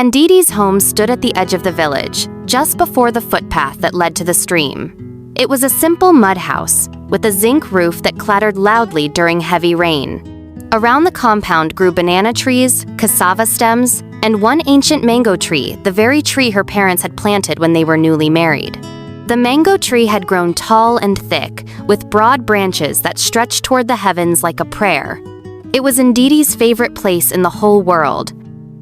Ndidi's home stood at the edge of the village, just before the footpath that led to the stream. It was a simple mud house, with a zinc roof that clattered loudly during heavy rain. Around the compound grew banana trees, cassava stems, and one ancient mango tree, the very tree her parents had planted when they were newly married. The mango tree had grown tall and thick, with broad branches that stretched toward the heavens like a prayer. It was Ndidi's favorite place in the whole world.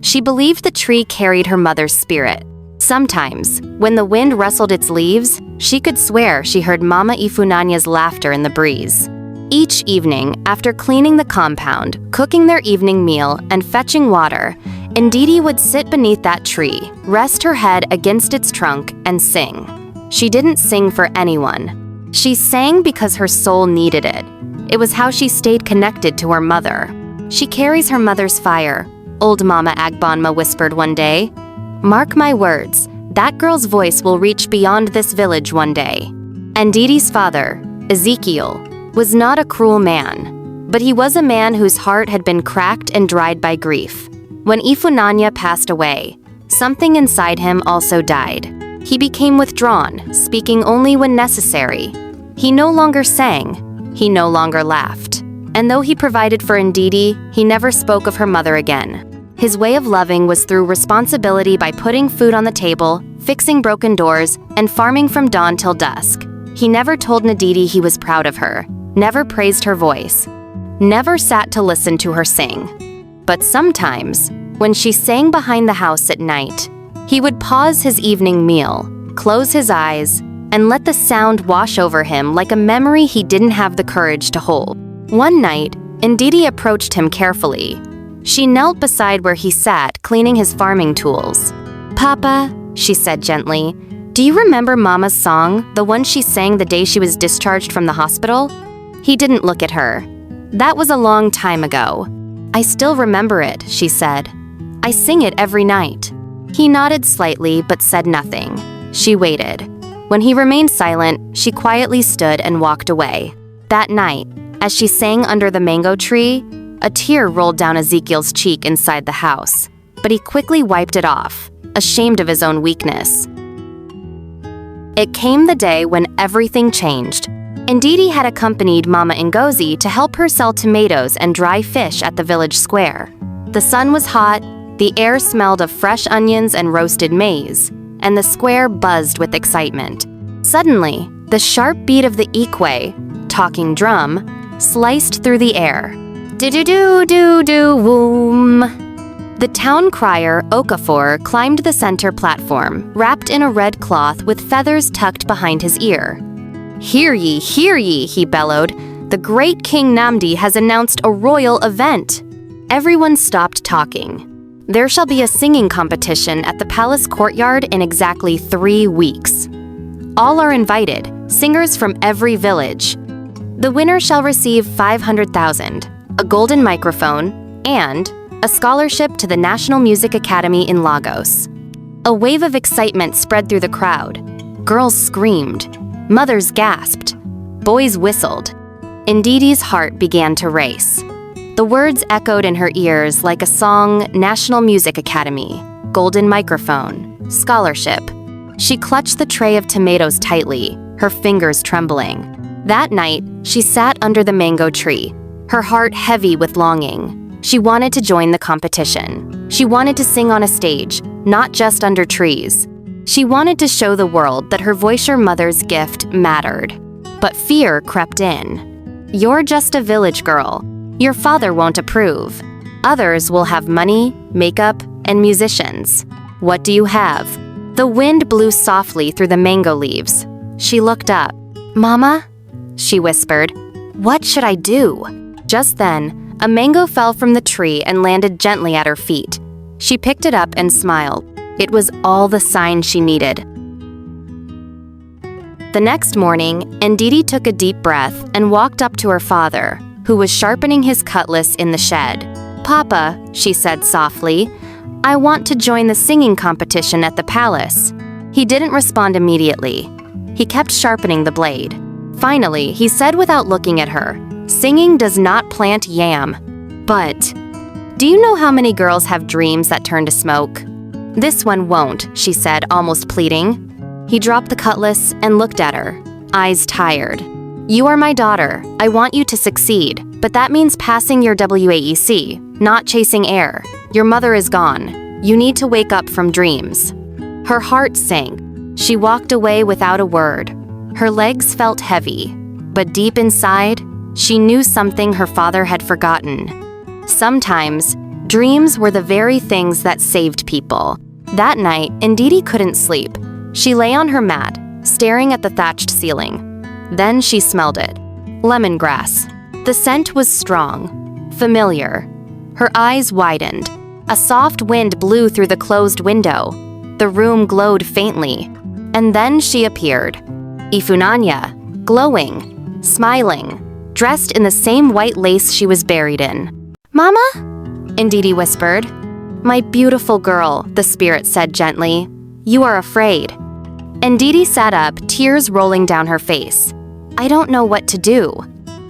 She believed the tree carried her mother's spirit. Sometimes, when the wind rustled its leaves, she could swear she heard Mama Ifunanya's laughter in the breeze. Each evening, after cleaning the compound, cooking their evening meal, and fetching water, Ndidi would sit beneath that tree, rest her head against its trunk, and sing. She didn't sing for anyone. She sang because her soul needed it. It was how she stayed connected to her mother. "She carries her mother's fire," old Mama Agbonma whispered one day. "Mark my words, that girl's voice will reach beyond this village one day." Ndidi's father, Ezekiel, was not a cruel man, but he was a man whose heart had been cracked and dried by grief. When Ifunanya passed away, something inside him also died. He became withdrawn, speaking only when necessary. He no longer sang. He no longer laughed. And though he provided for Ndidi, he never spoke of her mother again. His way of loving was through responsibility by putting food on the table, fixing broken doors, and farming from dawn till dusk. He never told Ndidi he was proud of her, never praised her voice, never sat to listen to her sing. But sometimes, when she sang behind the house at night, he would pause his evening meal, close his eyes, and let the sound wash over him like a memory he didn't have the courage to hold. One night, Ndidi approached him carefully. She knelt beside where he sat, cleaning his farming tools. "Papa," she said gently, "do you remember Mama's song, the one she sang the day she was discharged from the hospital?" He didn't look at her. "That was a long time ago." "I still remember it," she said. "I sing it every night." He nodded slightly but said nothing. She waited. When he remained silent, she quietly stood and walked away. That night, as she sang under the mango tree, a tear rolled down Ezekiel's cheek inside the house, but he quickly wiped it off, ashamed of his own weakness. It came the day when everything changed. Ndidi had accompanied Mama Ngozi to help her sell tomatoes and dry fish at the village square. The sun was hot, the air smelled of fresh onions and roasted maize, and the square buzzed with excitement. Suddenly, the sharp beat of the ikwe, talking drum, sliced through the air. Do-do-do-do-do-woom. The town crier, Okafor, climbed the center platform, wrapped in a red cloth with feathers tucked behind his ear. Hear ye, he bellowed. "The great King Namdi has announced a royal event." Everyone stopped talking. "There shall be a singing competition at the palace courtyard in exactly 3 weeks. All are invited, singers from every village. The winner shall receive 500,000, a golden microphone, and a scholarship to the National Music Academy in Lagos." A wave of excitement spread through the crowd. Girls screamed. Mothers gasped. Boys whistled. Ndidi's heart began to race. The words echoed in her ears like a song: National Music Academy, golden microphone, scholarship. She clutched the tray of tomatoes tightly, her fingers trembling. That night, she sat under the mango tree, her heart heavy with longing. She wanted to join the competition. She wanted to sing on a stage, not just under trees. She wanted to show the world that her voice, her mother's gift, mattered. But fear crept in. "You're just a village girl. Your father won't approve. Others will have money, makeup, and musicians. What do you have?" The wind blew softly through the mango leaves. She looked up. "Mama?" she whispered. "What should I do?" Just then, a mango fell from the tree and landed gently at her feet. She picked it up and smiled. It was all the sign she needed. The next morning, Ndidi took a deep breath and walked up to her father, who was sharpening his cutlass in the shed. "Papa," she said softly, "I want to join the singing competition at the palace." He didn't respond immediately. He kept sharpening the blade. Finally, he said without looking at her, "Singing does not plant yam. But do you know how many girls have dreams that turn to smoke? "This one won't," she said, almost pleading. He dropped the cutlass and looked at her, eyes tired. "You are my daughter. I want you to succeed, but that means passing your WAEC, not chasing air. Your mother is gone. You need to wake up from dreams." Her heart sank. She walked away without a word. Her legs felt heavy, but deep inside, she knew something her father had forgotten. Sometimes, dreams were the very things that saved people. That night, Ndidi couldn't sleep. She lay on her mat, staring at the thatched ceiling. Then she smelled it. Lemongrass. The scent was strong, familiar. Her eyes widened. A soft wind blew through the closed window. The room glowed faintly. And then she appeared. Ifunanya, glowing, smiling, dressed in the same white lace she was buried in. "Mama?" Ndidi whispered. "My beautiful girl," the spirit said gently. "You are afraid." Ndidi sat up, tears rolling down her face. "I don't know what to do."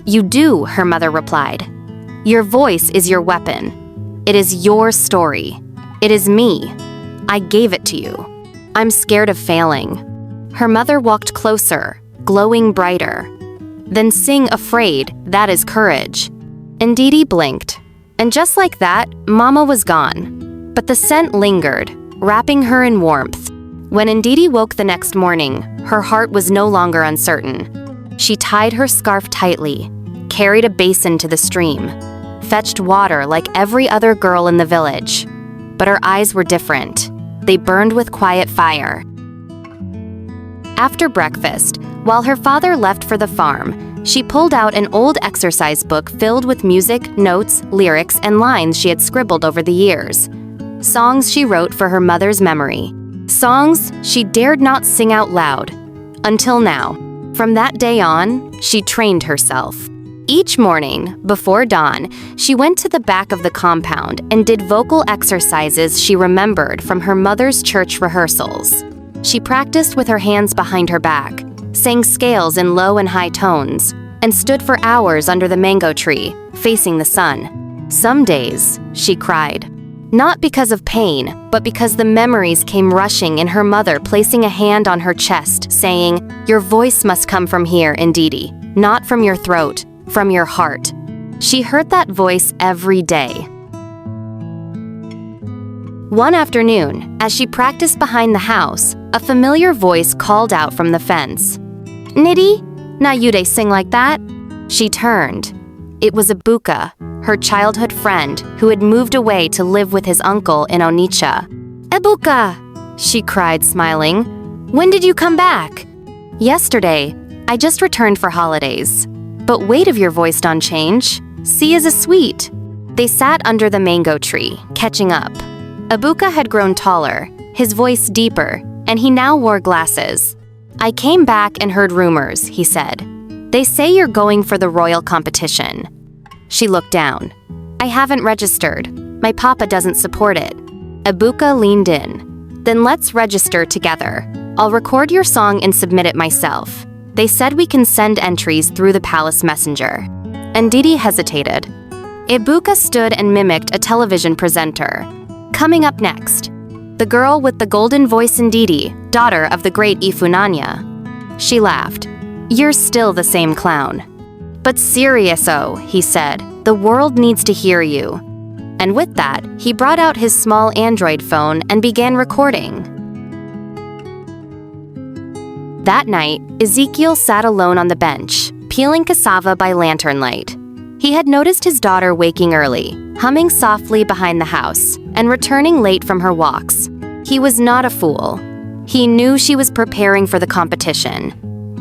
"You do," her mother replied. "Your voice is your weapon. It is your story. It is me. I gave it to you. I'm scared of failing." Her mother walked closer, glowing brighter. "Then sing afraid, that is courage." Ndidi blinked. And just like that, Mama was gone. But the scent lingered, wrapping her in warmth. When Ndidi woke the next morning, her heart was no longer uncertain. She tied her scarf tightly, carried a basin to the stream, fetched water like every other girl in the village. But her eyes were different. They burned with quiet fire. After breakfast, while her father left for the farm, she pulled out an old exercise book filled with music, notes, lyrics, and lines she had scribbled over the years. Songs she wrote for her mother's memory. Songs she dared not sing out loud. Until now. From that day on, she trained herself. Each morning, before dawn, she went to the back of the compound and did vocal exercises she remembered from her mother's church rehearsals. She practiced with her hands behind her back, sang scales in low and high tones, and stood for hours under the mango tree, facing the sun. Some days, she cried. Not because of pain, but because the memories came rushing in her mother placing a hand on her chest, saying, "Your voice must come from here, Ndidi, not from your throat, from your heart." She heard that voice every day. One afternoon, as she practiced behind the house, a familiar voice called out from the fence. "Ndidi, na yude sing like that?" She turned. It was Ibuka, her childhood friend who had moved away to live with his uncle in Onitsha. "Ibuka!" she cried, smiling. "When did you come back?" "Yesterday. I just returned for holidays." "But weight of your voice don't change. C is a sweet." They sat under the mango tree, catching up. Ibuka had grown taller, his voice deeper, and he now wore glasses. "I came back and heard rumors," he said. "They say you're going for the royal competition." She looked down. "I haven't registered. My papa doesn't support it." Ibuka leaned in. "Then let's register together. I'll record your song and submit it myself. They said we can send entries through the palace messenger." Ndidi hesitated. Ibuka stood and mimicked a television presenter. Coming up next, the girl with the golden voice Ndidi, daughter of the great Ifunanya. She laughed. "You're still the same clown." "But serious-o," he said. "The world needs to hear you." And with that, he brought out his small Android phone and began recording. That night, Ezekiel sat alone on the bench, peeling cassava by lantern light. He had noticed his daughter waking early, humming softly behind the house, and returning late from her walks. He was not a fool. He knew she was preparing for the competition,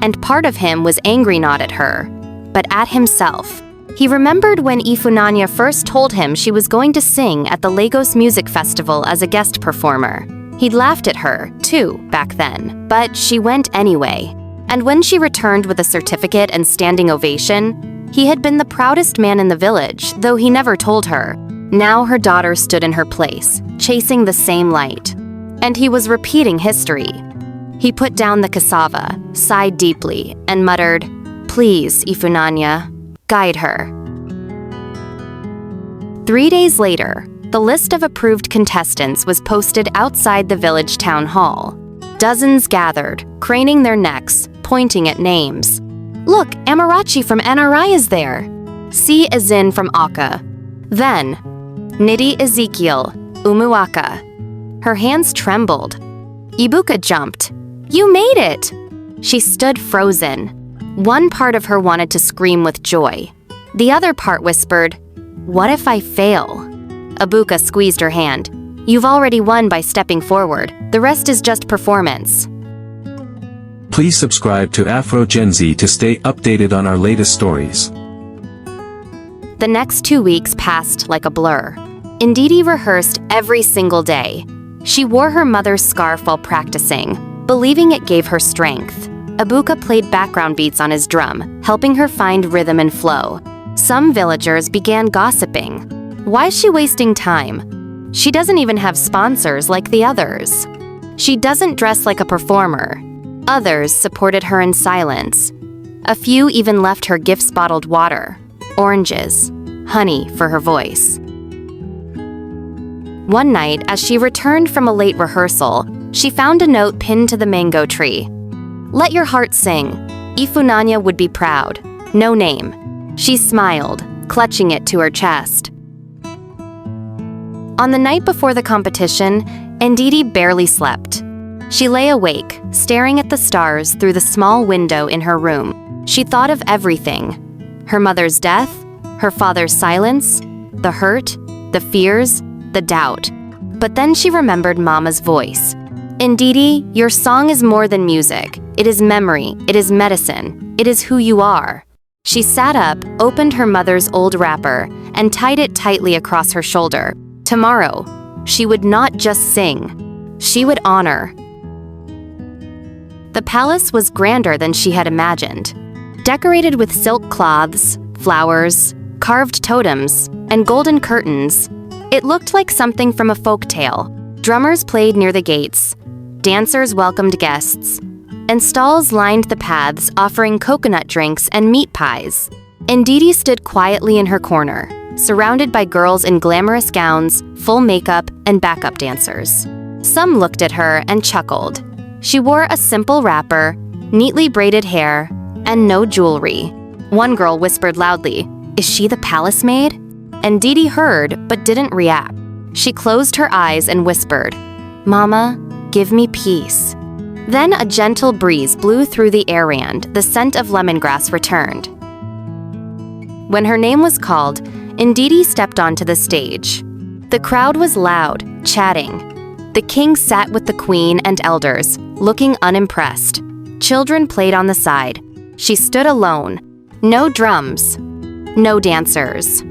and part of him was angry not at her, but at himself. He remembered when Ifunanya first told him she was going to sing at the Lagos Music Festival as a guest performer. He'd laughed at her, too, back then, but she went anyway. And when she returned with a certificate and standing ovation, he had been the proudest man in the village, though he never told her. Now her daughter stood in her place, chasing the same light. And he was repeating history. He put down the cassava, sighed deeply, and muttered, "Please, Ifunanya, guide her." 3 days later, The list of approved contestants was posted outside the village town hall. Dozens gathered, craning their necks, pointing at names. Look, Amarachi from NRI is there. See Azin from Aka. Then, Nadi Ezekiel, Umuaka. Her hands trembled. Ibuka jumped. You made it! She stood frozen. One part of her wanted to scream with joy. The other part whispered, what if I fail? Ibuka squeezed her hand. You've already won by stepping forward. The rest is just performance. Please subscribe to Afro Gen Z to stay updated on our latest stories. The next 2 weeks passed like a blur. Ndidi rehearsed every single day. She wore her mother's scarf while practicing, believing it gave her strength. Ibuka played background beats on his drum, helping her find rhythm and flow. Some villagers began gossiping. Why is she wasting time? She doesn't even have sponsors like the others. She doesn't dress like a performer. Others supported her in silence. A few even left her gifts: bottled water, oranges, honey for her voice. One night, as she returned from a late rehearsal, she found a note pinned to the mango tree. Let your heart sing. Ifunanya would be proud. No name. She smiled, clutching it to her chest. On the night before the competition, Ndidi barely slept. She lay awake, staring at the stars through the small window in her room. She thought of everything. Her mother's death, her father's silence, the hurt, the fears, the doubt. But then she remembered Mama's voice. Ndidi, your song is more than music. It is memory, it is medicine, it is who you are. She sat up, opened her mother's old wrapper, and tied it tightly across her shoulder. Tomorrow, she would not just sing, she would honor. The palace was grander than she had imagined. Decorated with silk cloths, flowers, carved totems, and golden curtains, it looked like something from a folk tale. Drummers played near the gates, dancers welcomed guests, and stalls lined the paths offering coconut drinks and meat pies. Ndidi stood quietly in her corner, surrounded by girls in glamorous gowns, full makeup, and backup dancers. Some looked at her and chuckled. She wore a simple wrapper, neatly braided hair, and no jewelry. One girl whispered loudly, "Is she the palace maid?" Ndidi heard but didn't react. She closed her eyes and whispered, "Mama, give me peace." Then a gentle breeze blew through the air and the scent of lemongrass returned. When her name was called, Ndidi stepped onto the stage. The crowd was loud, chatting. The king sat with the queen and elders, looking unimpressed. Children played on the side. She stood alone. No drums, no dancers,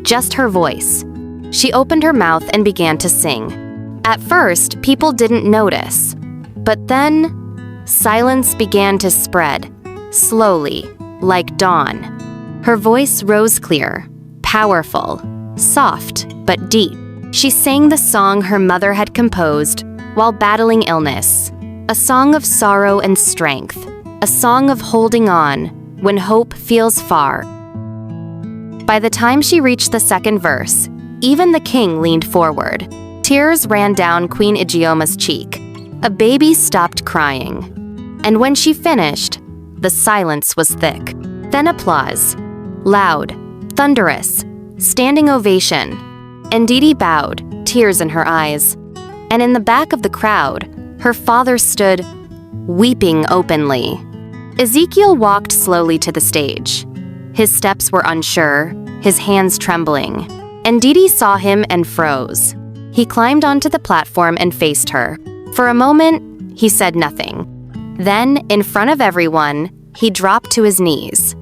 just her voice. She opened her mouth and began to sing. At first, people didn't notice. But then, silence began to spread, slowly, like dawn. Her voice rose clear, powerful, soft, but deep. She sang the song her mother had composed while battling illness, a song of sorrow and strength, a song of holding on when hope feels far. By the time she reached the second verse, even the king leaned forward. Tears ran down Queen Igioma's cheek. A baby stopped crying. And when she finished, the silence was thick. Then applause. Loud, thunderous, standing ovation. Ndidi bowed, tears in her eyes. And in the back of the crowd, her father stood, weeping openly. Ezekiel walked slowly to the stage. His steps were unsure, his hands trembling. Ndidi saw him and froze. He climbed onto the platform and faced her. For a moment, he said nothing. Then, in front of everyone, he dropped to his knees.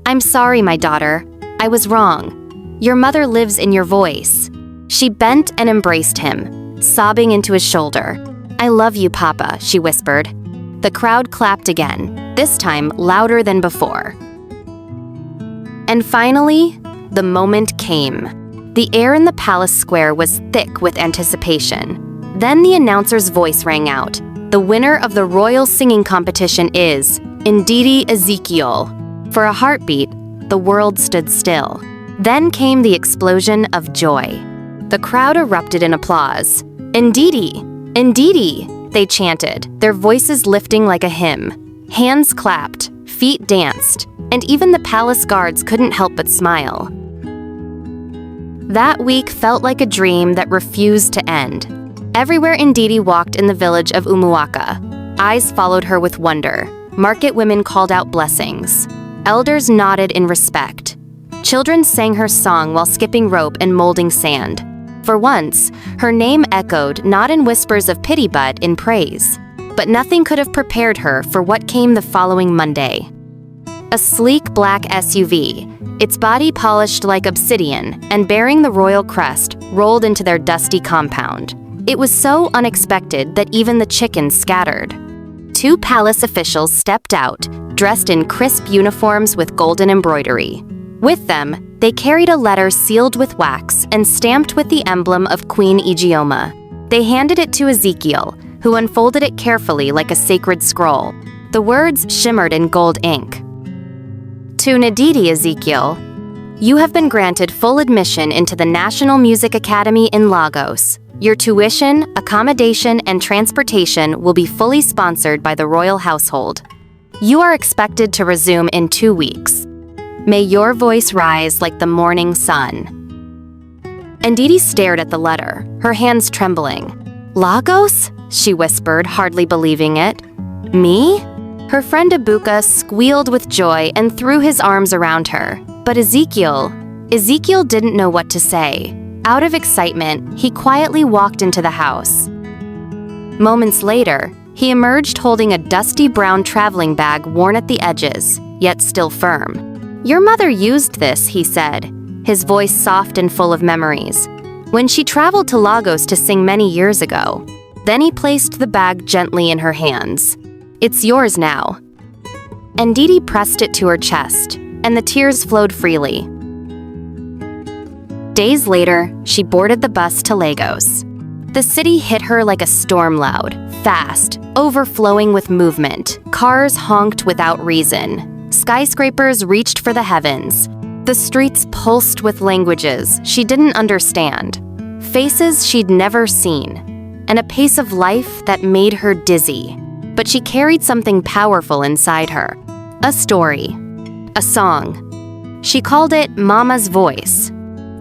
"I'm sorry, my daughter. I was wrong. Your mother lives in your voice." She bent and embraced him, sobbing into his shoulder. "I love you, Papa," she whispered. The crowd clapped again, this time louder than before. And finally, the moment came. The air in the palace square was thick with anticipation. Then the announcer's voice rang out. The winner of the royal singing competition is Nadi Ezekiel. For a heartbeat, the world stood still. Then came the explosion of joy. The crowd erupted in applause. "Ndidi! Ndidi!" they chanted, their voices lifting like a hymn. Hands clapped, feet danced, and even the palace guards couldn't help but smile. That week felt like a dream that refused to end. Everywhere Ndidi walked in the village of Umuaka, eyes followed her with wonder. Market women called out blessings. Elders nodded in respect. Children sang her song while skipping rope and molding sand. For once, her name echoed not in whispers of pity but in praise. But nothing could have prepared her for what came the following Monday. A sleek black SUV, its body polished like obsidian and bearing the royal crest, rolled into their dusty compound. It was so unexpected that even the chickens scattered. Two palace officials stepped out, dressed in crisp uniforms with golden embroidery. With them, they carried a letter sealed with wax and stamped with the emblem of Queen Ijeoma. They handed it to Ezekiel, who unfolded it carefully like a sacred scroll. The words shimmered in gold ink. To Nadi Ezekiel, you have been granted full admission into the National Music Academy in Lagos. Your tuition, accommodation, and transportation will be fully sponsored by the royal household. You are expected to resume in 2 weeks. May your voice rise like the morning sun. Ndidi stared at the letter, her hands trembling. Lagos? She whispered, hardly believing it. Me? Her friend Ibuka squealed with joy and threw his arms around her. But Ezekiel didn't know what to say. Out of excitement, he quietly walked into the house. Moments later, he emerged holding a dusty brown traveling bag worn at the edges, yet still firm. Your mother used this, he said, his voice soft and full of memories, when she traveled to Lagos to sing many years ago. Then he placed the bag gently in her hands. It's yours now. Ndidi pressed it to her chest, and the tears flowed freely. Days later, she boarded the bus to Lagos. The city hit her like a storm cloud, fast, overflowing with movement. Cars honked without reason. Skyscrapers reached for the heavens. The streets pulsed with languages she didn't understand, faces she'd never seen, and a pace of life that made her dizzy. But she carried something powerful inside her. A story. A song. She called it Mama's Voice.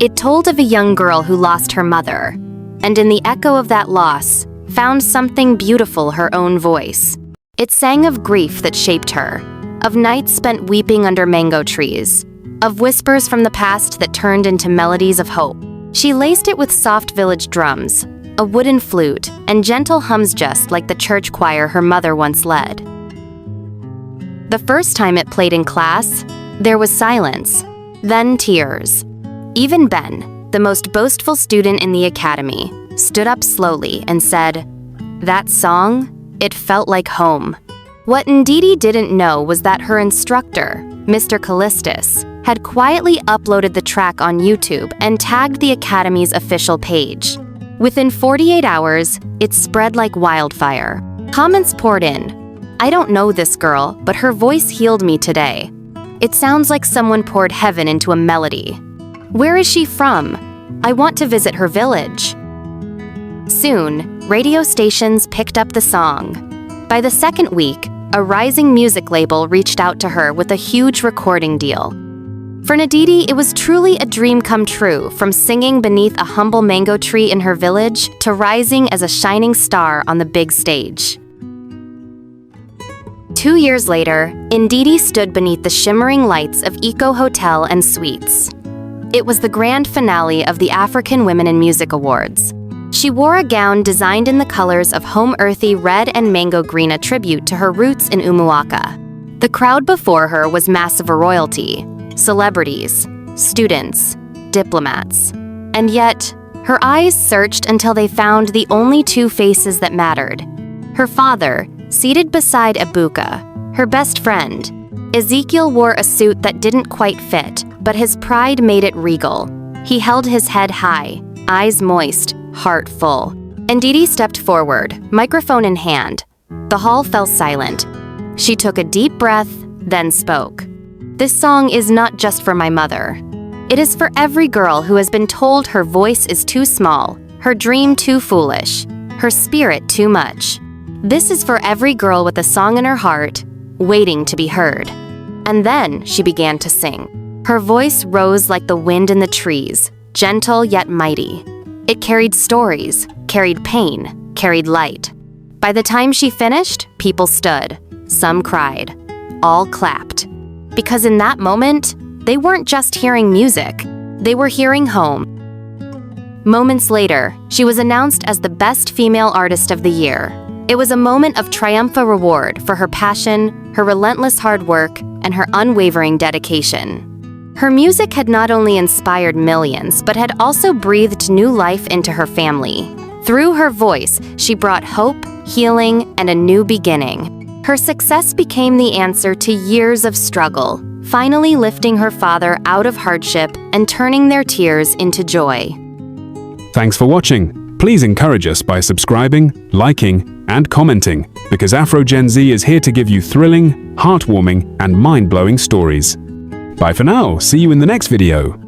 It told of a young girl who lost her mother, and in the echo of that loss, found something beautiful, her own voice. It sang of grief that shaped her, of nights spent weeping under mango trees, of whispers from the past that turned into melodies of hope. She laced it with soft village drums, a wooden flute, and gentle hums just like the church choir her mother once led. The first time it played in class, there was silence, then tears. Even Ben, the most boastful student in the academy, stood up slowly and said, "That song, it felt like home." What Ndidi didn't know was that her instructor, Mr. Callistus, had quietly uploaded the track on YouTube and tagged the Academy's official page. Within 48 hours, it spread like wildfire. Comments poured in. I don't know this girl, but her voice healed me today. It sounds like someone poured heaven into a melody. Where is she from? I want to visit her village. Soon, radio stations picked up the song. By the second week, a rising music label reached out to her with a huge recording deal. For Ndidi, it was truly a dream come true, from singing beneath a humble mango tree in her village to rising as a shining star on the big stage. 2 years later, Ndidi stood beneath the shimmering lights of Eco Hotel and Suites. It was the grand finale of the African Women in Music Awards. She wore a gown designed in the colors of home earthy red and mango green, a tribute to her roots in Umuaka. The crowd before her was massive royalty, celebrities, students, diplomats. And yet, her eyes searched until they found the only two faces that mattered. Her father, seated beside Ibuka, her best friend. Ezekiel wore a suit that didn't quite fit, but his pride made it regal. He held his head high, eyes moist, heart full. Ndidi stepped forward, microphone in hand. The hall fell silent. She took a deep breath, then spoke. This song is not just for my mother. It is for every girl who has been told her voice is too small, her dream too foolish, her spirit too much. This is for every girl with a song in her heart, waiting to be heard. And then she began to sing. Her voice rose like the wind in the trees, gentle yet mighty. It carried stories, carried pain, carried light. By the time she finished, people stood. Some cried. All clapped. Because in that moment, they weren't just hearing music. They were hearing home. Moments later, she was announced as the Best Female Artist of the Year. It was a moment of triumphant reward for her passion, her relentless hard work, and her unwavering dedication. Her music had not only inspired millions, but had also breathed new life into her family. Through her voice, she brought hope, healing, and a new beginning. Her success became the answer to years of struggle, finally lifting her father out of hardship and turning their tears into joy. Thanks for watching. Please encourage us by subscribing, liking, and commenting, because Afro Gen Z is here to give you thrilling, heartwarming, and mind-blowing stories. Bye for now. See you in the next video.